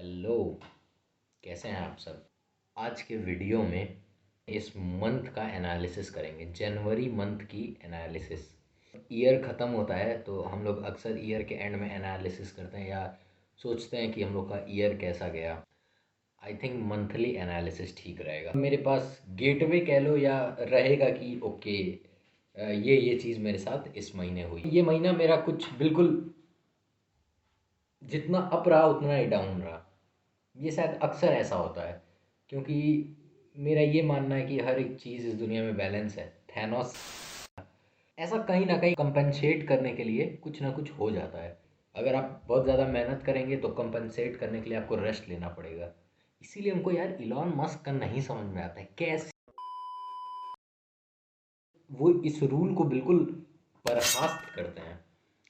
Hello. कैसे हैं आप सब? आज के वीडियो में इस मंथ का एनालिसिस करेंगे, जनवरी मंथ की एनालिसिस। ईयर ख़त्म होता है तो हम लोग अक्सर ईयर के एंड में एनालिसिस करते हैं या सोचते हैं कि हम लोग का ईयर कैसा गया। आई थिंक मंथली एनालिसिस ठीक रहेगा। मेरे पास गेटवे कह लो या रहेगा कि ओके, ये चीज़ मेरे साथ इस महीने हुई। ये महीना मेरा कुछ बिल्कुल जितना अप रहा उतना ही डाउन रहा। ये शायद अक्सर ऐसा होता है, क्योंकि मेरा ये मानना है कि हर एक चीज़ इस दुनिया में बैलेंस है। थैनोस ऐसा कहीं ना कहीं कंपनसेट करने के लिए कुछ ना कुछ हो जाता है। अगर आप बहुत ज़्यादा मेहनत करेंगे तो कंपनसेट करने के लिए आपको रेस्ट लेना पड़ेगा। इसीलिए हमको यार इलॉन मस्क का नहीं समझ में आता है कैसे वो इस रूल को बिल्कुल बर्खास्त करते हैं।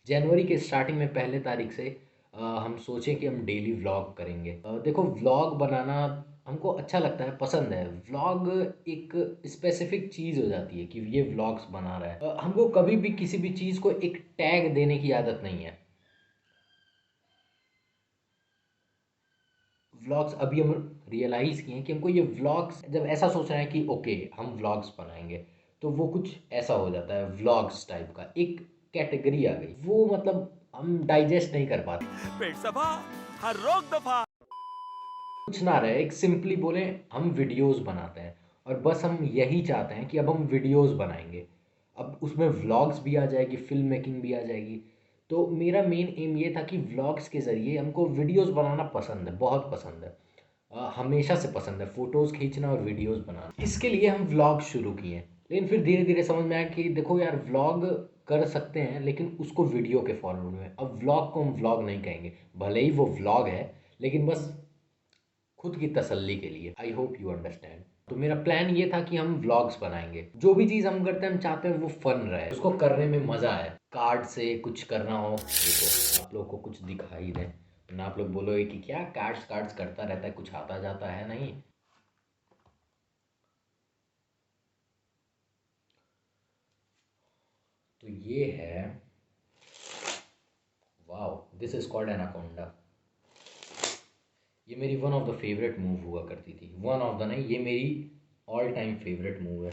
जनवरी के स्टार्टिंग में पहले तारीख से हम सोचें कि हम डेली व्लॉग करेंगे। देखो, व्लॉग बनाना हमको अच्छा लगता है, पसंद है। व्लॉग एक स्पेसिफिक चीज़ हो जाती है कि ये व्लॉग्स बना रहा है। हमको कभी भी किसी भी चीज़ को एक टैग देने की आदत नहीं है। व्लॉग्स अभी हम रियलाइज़ किए हैं कि हमको ये व्लॉग्स जब ऐसा सोच रहे हैं कि ओके हम व्लॉग्स बनाएंगे, तो वो कुछ ऐसा हो जाता है। व्लॉग्स टाइप का एक कैटेगरी आ गई, वो मतलब हम डाइजेस्ट नहीं कर पाते। पेट सफा, हर रोग दफा। कुछ ना रहे, एक सिंपली बोले हम वीडियोस बनाते हैं और बस हम यही चाहते हैं कि अब हम वीडियोस बनाएंगे। अब उसमें व्लॉग्स भी आ जाएगी, फिल्म मेकिंग भी आ जाएगी। तो मेरा मेन एम ये था कि व्लॉग्स के ज़रिए हमको वीडियोस बनाना पसंद है, बहुत पसंद है। हमेशा से पसंद है फ़ोटोज़ खींचना और वीडियोस बनाना। इसके लिए हम व्लॉग शुरू किए, लेकिन फिर धीरे धीरे समझ में आया कि देखो यार, व्लॉग कर सकते हैं लेकिन उसको वीडियो के फॉर्मेट में। अब व्लॉग को हम व्लॉग नहीं कहेंगे, भले ही वो व्लॉग है, लेकिन बस खुद की तसल्ली के लिए। I hope you understand. तो मेरा प्लान ये था कि हम व्लॉग्स बनाएंगे। जो भी चीज़ हम करते हैं हम चाहते हैं वो फन रहे, उसको करने में मज़ा आए। कार्ड से कुछ करना हो, देखो आप लोग को कुछ दिखाई दे ना, आप लोग बोलोगे कि क्या कार्ड्स कार्ड्स करता रहता है, कुछ आता जाता है नहीं। तो ये है, wow, this is called anaconda. ये मेरी one of the favourite move हुआ करती थी। वन ऑफ द नहीं, ये मेरी ऑल टाइम फेवरेट मूव है।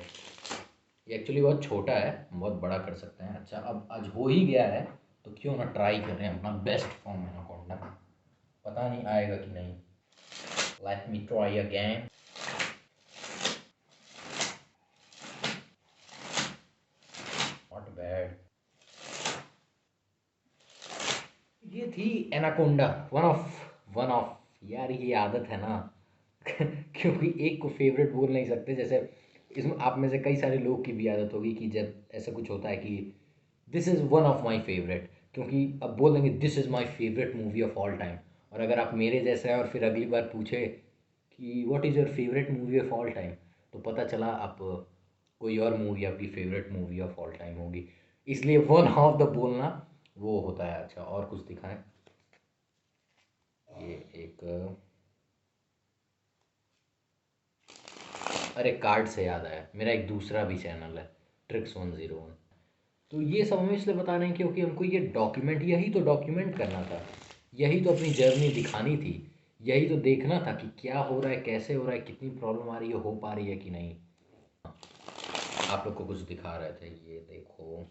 ये एक्चुअली बहुत छोटा है, हम बहुत बड़ा कर सकते हैं। अच्छा, अब आज हो ही गया है तो क्यों ना ट्राई कर रहे हैं अपना बेस्ट फॉर्म एनाकोंडा। पता नहीं आएगा कि नहीं। Let me try again. Not bad. ये थी एनाकोंडा, वन ऑफ यार, ये आदत है ना क्योंकि एक को फेवरेट बोल नहीं सकते। जैसे इसमें आप में से कई सारे लोग की भी आदत होगी कि जब ऐसा कुछ होता है कि this is one of my favourite, क्योंकि अब बोल देंगे this is my favourite movie of all time. और अगर आप मेरे जैसे हैं और फिर अगली बार पूछे कि what is your favourite movie of all time, तो पता चला आप कोई और मूवी आपकी favourite movie of all time होगी। इसलिए वन ऑफ द बोलना वो होता है। अच्छा, और कुछ दिखाएं। ये एक, अरे कार्ड से याद आया, मेरा एक दूसरा भी चैनल है, Tricks101। तो ये सब हम इसलिए बता रहे हैं क्योंकि हमको ये डॉक्यूमेंट, यही तो डॉक्यूमेंट करना था, यही तो अपनी जर्नी दिखानी थी, यही तो देखना था कि क्या हो रहा है, कैसे हो रहा है, कितनी प्रॉब्लम आ रही है, हो पा रही है कि नहीं। आप लोग को कुछ दिखा रहे थे, ये देखो।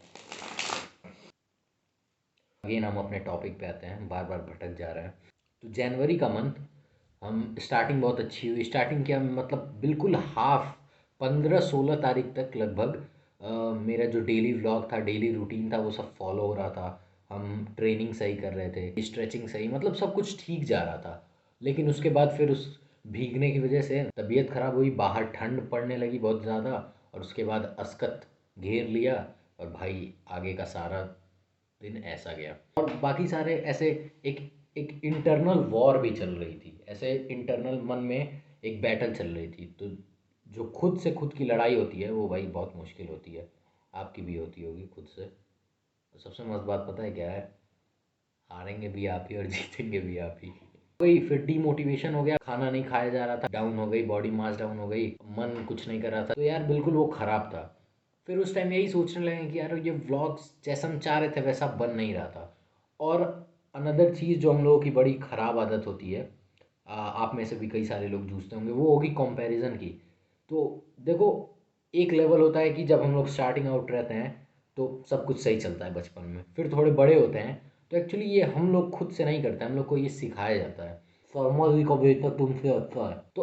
अगेन हम अपने टॉपिक पे आते हैं, बार बार भटक जा रहे हैं। तो जनवरी का मंथ, हम स्टार्टिंग बहुत अच्छी हुई। स्टार्टिंग क्या मतलब, बिल्कुल हाफ 15-16 तारीख तक लगभग मेरा जो डेली व्लॉग था, डेली रूटीन था, वो सब फॉलो हो रहा था। हम ट्रेनिंग सही कर रहे थे, स्ट्रेचिंग सही, मतलब सब कुछ ठीक जा रहा था। लेकिन उसके बाद फिर उस भीगने की वजह से तबीयत ख़राब हुई, बाहर ठंड पड़ने लगी बहुत ज़्यादा, और उसके बाद अस्कत घेर लिया, और भाई आगे का सारा दिन ऐसा गया। और बाकी सारे ऐसे, एक एक इंटरनल वॉर भी चल रही थी, ऐसे इंटरनल मन में एक बैटल चल रही थी। तो जो खुद से खुद की लड़ाई होती है वो भाई बहुत मुश्किल होती है। आपकी भी होती होगी खुद से। तो सबसे मस्त बात पता है क्या है, हारेंगे भी आप ही और जीतेंगे भी आप ही। वही फिर डीमोटिवेशन हो गया, खाना नहीं खाया जा रहा था, डाउन हो गई बॉडी मास, डाउन हो गई, मन कुछ नहीं कर रहा था, तो यार बिल्कुल वो ख़राब था। फिर उस टाइम यही सोचने लगे कि यार ये व्लॉग्स जैसा हम चाह रहे थे वैसा बन नहीं रहा था। और अनदर चीज़ जो हम लोगों की बड़ी ख़राब आदत होती है, आप में से भी कई सारे लोग जूझते होंगे, वो होगी कंपैरिजन की। तो देखो, एक लेवल होता है कि जब हम लोग स्टार्टिंग आउट रहते हैं तो सब कुछ सही चलता है बचपन में, फिर थोड़े बड़े होते हैं तो एक्चुअली ये हम लोग खुद से नहीं करते, हम लोग को ये सिखाया जाता है, फॉर्मल जी का बेटा तुमसे अच्छा है। तो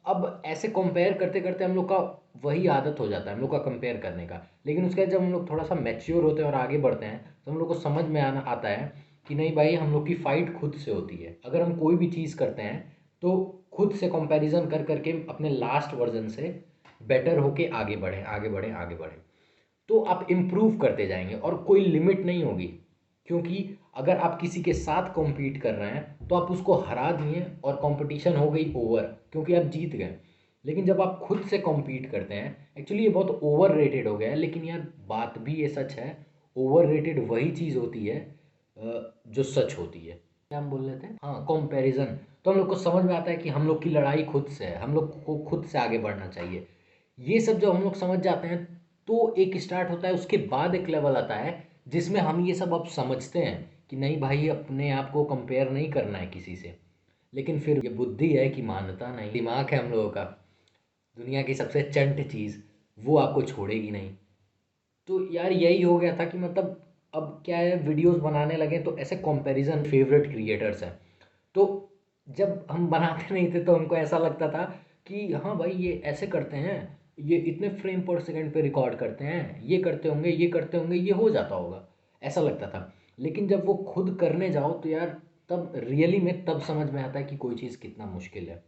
अब ऐसे कंपेयर करते करते हम लोग का वही आदत हो जाता है हम लोग का कंपेयर करने का। लेकिन उसके बाद जब हम लोग थोड़ा सा मैच्योर होते हैं और आगे बढ़ते हैं तो हम लोग को समझ में आना आता है कि नहीं भाई, हम लोग की फ़ाइट खुद से होती है। अगर हम कोई भी चीज़ करते हैं तो खुद से कंपैरिजन कर करके अपने लास्ट वर्जन से बेटर होके आगे बढ़ें, आगे बढ़ें, आगे बढ़ें। तो आप इम्प्रूव करते जाएंगे और कोई लिमिट नहीं होगी। क्योंकि अगर आप किसी के साथ कॉम्पीट कर रहे हैं तो आप उसको हरा दिए और कंपटीशन हो गई ओवर, क्योंकि आप जीत गए। लेकिन जब आप खुद से कॉम्पीट करते हैं, एक्चुअली ये बहुत ओवर रेटेड हो गया है, लेकिन यार बात भी ये सच है। ओवर रेटेड वही चीज़ होती है जो सच होती है। क्या हम बोल रहे थे, हाँ, कंपैरिजन। तो हम लोग को समझ में आता है कि हम लोग की लड़ाई खुद से है, हम लोग को खुद से आगे बढ़ना चाहिए। ये सब जब हम लोग समझ जाते हैं तो एक स्टार्ट होता है, उसके बाद एक लेवल आता है जिसमें हम ये सब अब समझते हैं कि नहीं भाई, अपने आप को कंपेयर नहीं करना है किसी से। लेकिन फिर ये बुद्धि है कि मानता नहीं, दिमाग है हम लोगों का, दुनिया की सबसे चंट चीज़, वो आपको छोड़ेगी नहीं। तो यार यही हो गया था कि मतलब अब क्या है, वीडियोस बनाने लगे तो ऐसे कंपैरिजन फेवरेट क्रिएटर्स हैं। तो जब हम बनाते नहीं थे तो हमको ऐसा लगता था कि हाँ भाई, ये ऐसे करते हैं, ये इतने फ्रेम पर सेकंड पे रिकॉर्ड करते हैं, ये करते होंगे, ये करते होंगे, ये हो जाता होगा, ऐसा लगता था। लेकिन जब वो खुद करने जाओ तो यार तब रियली में तब समझ में आता है कि कोई चीज़ कितना मुश्किल है।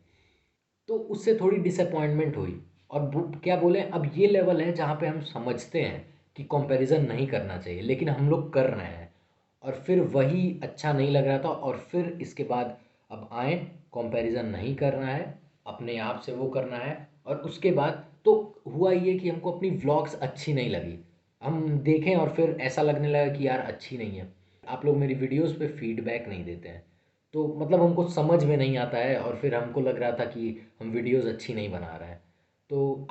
तो उससे थोड़ी डिसअपॉइंटमेंट हुई। और क्या बोले, अब ये लेवल है जहाँ पे हम समझते हैं कि कंपैरिजन नहीं करना चाहिए, लेकिन हम लोग कर रहे हैं और फिर वही अच्छा नहीं लग रहा था। और फिर इसके बाद अब आए, कंपैरिजन नहीं करना है, अपने आप से वो करना है। और उसके बाद तो हुआ ये कि हमको अपनी व्लॉग्स अच्छी नहीं लगी, हम देखें और फिर ऐसा लगने लगा कि यार अच्छी नहीं है। आप लोग मेरी वीडियोस पे फीडबैक नहीं देते हैं, तो मतलब हमको समझ में नहीं आता है और फिर हमको लग रहा था कि हम वीडियोस अच्छी नहीं बना रहे हैं। तो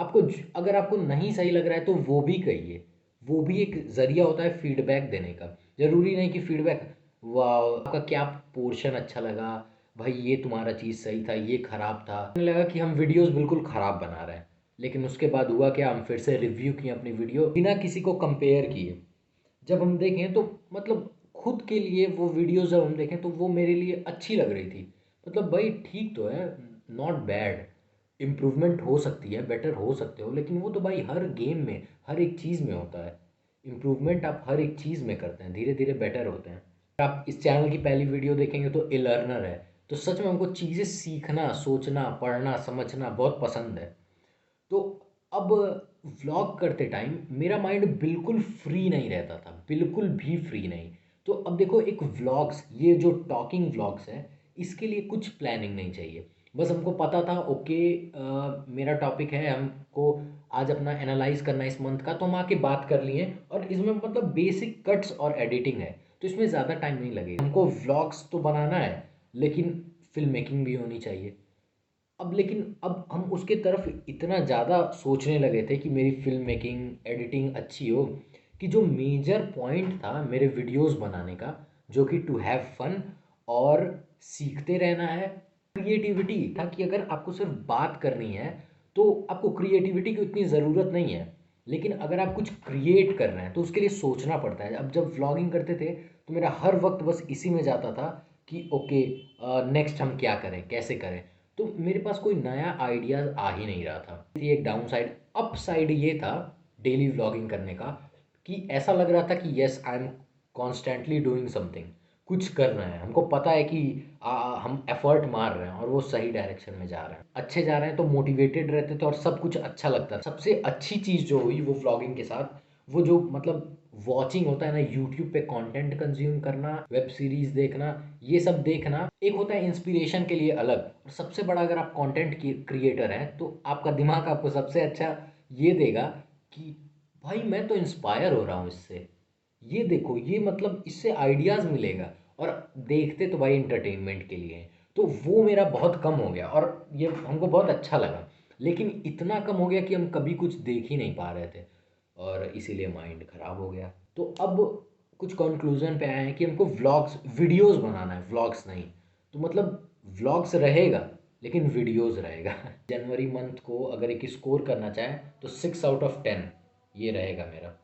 अगर आपको नहीं सही लग रहा है तो वो भी कहिए, वो भी एक ज़रिया होता है फीडबैक देने का। ज़रूरी नहीं कि फीडबैक, वाह आपका क्या पोर्शन अच्छा लगा, भाई ये तुम्हारा चीज़ सही था, ये ख़राब था, मुझे लगा कि हम वीडियोस बिल्कुल ख़राब बना रहे हैं। लेकिन उसके बाद हुआ क्या, हम फिर से रिव्यू किए अपनी वीडियो बिना किसी को कंपेयर किए। जब हम देखें तो मतलब खुद के लिए वो वीडियोस जब हम देखें तो वो मेरे लिए अच्छी लग रही थी। मतलब भाई ठीक तो है, नॉट बैड, इम्प्रूवमेंट हो सकती है, बेटर हो सकते हो, लेकिन वो तो भाई हर गेम में, हर एक चीज़ में होता है। इम्प्रूवमेंट आप हर एक चीज़ में करते हैं, धीरे धीरे बेटर होते हैं। आप इस चैनल की पहली वीडियो देखेंगे तो ए लर्नर है, तो सच में हमको चीज़ें सीखना, सोचना, पढ़ना, समझना बहुत पसंद है। तो अब व्लॉग करते टाइम मेरा माइंड बिल्कुल फ्री नहीं रहता था, बिल्कुल भी फ्री नहीं। तो अब देखो, एक व्लॉग्स, ये जो टॉकिंग व्लॉग्स है, इसके लिए कुछ प्लानिंग नहीं चाहिए। बस हमको पता था ओके, मेरा टॉपिक है, हमको आज अपना एनालाइज करना है इस मंथ का, तो हम आके बात कर लिए और इसमें मतलब बेसिक कट्स और एडिटिंग है, तो इसमें ज़्यादा टाइम नहीं लगेगा। हमको व्लॉग्स तो बनाना है लेकिन फिल्म मेकिंग भी होनी चाहिए। अब लेकिन अब हम उसके तरफ इतना ज़्यादा सोचने लगे थे कि मेरी फ़िल्म मेकिंग, एडिटिंग अच्छी हो, कि जो मेजर पॉइंट था मेरे वीडियोस बनाने का, जो कि टू हैव फन और सीखते रहना है, क्रिएटिविटी था। कि अगर आपको सिर्फ बात करनी है तो आपको क्रिएटिविटी की उतनी ज़रूरत नहीं है। लेकिन अगर आप कुछ क्रिएट कर रहे हैं तो उसके लिए सोचना पड़ता है। अब जब व्लॉगिंग करते थे तो मेरा हर वक्त बस इसी में जाता था कि ओके, नेक्स्ट हम क्या करें, कैसे करें। तो मेरे पास कोई नया आइडिया आ ही नहीं रहा था। ये एक डाउन साइड। अप साइड ये था डेली व्लॉगिंग करने का, कि ऐसा लग रहा था कि yes, I am constantly doing something, कुछ कर रहे हैं, हमको पता है कि हम एफर्ट मार रहे हैं और वो सही डायरेक्शन में जा रहे हैं, अच्छे जा रहे हैं, तो मोटिवेटेड रहते थे और सब कुछ अच्छा लगता था। सबसे अच्छी चीज़ जो हुई वो व्लॉगिंग के साथ, वो जो मतलब वॉचिंग होता है ना, यूट्यूब पे कंटेंट कंज्यूम करना, वेब सीरीज देखना, ये सब देखना, एक होता है इंस्पिरेशन के लिए अलग, और सबसे बड़ा अगर आप कंटेंट क्रिएटर हैं तो आपका दिमाग आपको सबसे अच्छा ये देगा कि भाई मैं तो इंस्पायर हो रहा हूँ इससे, ये देखो, ये मतलब इससे आइडियाज़ मिलेगा। और देखते तो भाई इंटरटेनमेंट के लिए हैं, तो वो मेरा बहुत कम हो गया और ये हमको बहुत अच्छा लगा। लेकिन इतना कम हो गया कि हम कभी कुछ देख ही नहीं पा रहे थे और इसीलिए माइंड ख़राब हो गया। तो अब कुछ कंक्लूजन पे आए हैं कि हमको व्लॉग्स, वीडियोस बनाना है, व्लॉग्स नहीं। तो मतलब व्लॉग्स रहेगा लेकिन वीडियोस रहेगा। जनवरी मंथ को अगर एक स्कोर करना चाहे तो 6 आउट ऑफ 10 ये रहेगा मेरा।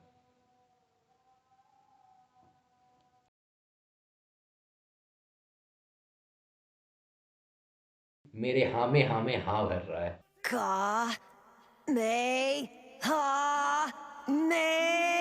मेरे हाँ में हाँ भर रहा है। का में हा में